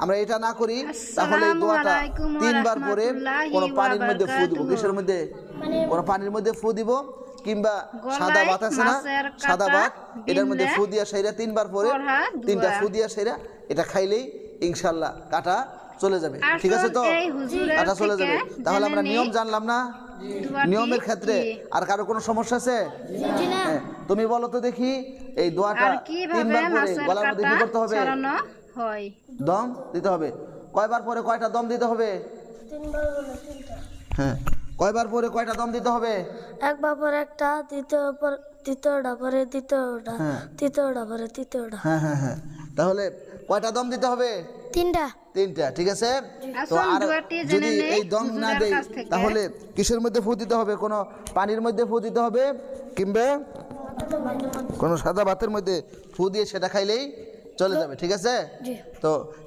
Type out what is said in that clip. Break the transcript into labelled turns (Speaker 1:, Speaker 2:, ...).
Speaker 1: আমরা এটা না করি তাহলে এই দোয়াটা 3 বার পরে কোন পানির মধ্যে ফু দিব। কিসের মধ্যে? কোন পানির মধ্যে ফু দিব, কিংবা সাদা ভাত আছে না, সাদা ভাত, এটার মধ্যে ফু দিয়া সেরা 3 বার পরে 3টা ফু দিয়া সেরা এটা খাইলেই ইনশাআল্লাহ কাটা চলে যাবে। ঠিক আছে তো? কাটা চলে যাবে। তাহলে আমরা নিয়ম জানলাম না? নিয়মের ক্ষেত্রে আর কারো কোনো সমস্যা আছে? হ্যাঁ, তুমি বলো তো দেখি, এই দোয়াটা 3 বার পরে গলার মধ্যে কি করতে হবে? দম দিতে হবে। কয়বার পরে কয়টা দম দিতে হবে?
Speaker 2: 3বার বলে 3টা।
Speaker 1: হ্যাঁ, কয়বার পরে কয়টা দম দিতে হবে?
Speaker 2: একবার পরে একটা, দ্বিতীয়টা পরে দ্বিতীয়টা, তৃতীয়টা পরে তৃতীয়টা।
Speaker 1: হ্যাঁ হ্যাঁ হ্যাঁ, তাহলে কয়টা দম দিতে হবে?
Speaker 2: 3টা।
Speaker 1: 3টা, ঠিক আছে। তো আর যদি এই দম না দেই তাহলে কিসের মধ্যে ফু দিতে হবে? কোনো পানির মধ্যে ফু দিতে হবে, কিংবা কোনো সাদা ভাতের মধ্যে ফু দিয়ে সেটা খাইলেই চলে যাবে। ঠিক আছে? তো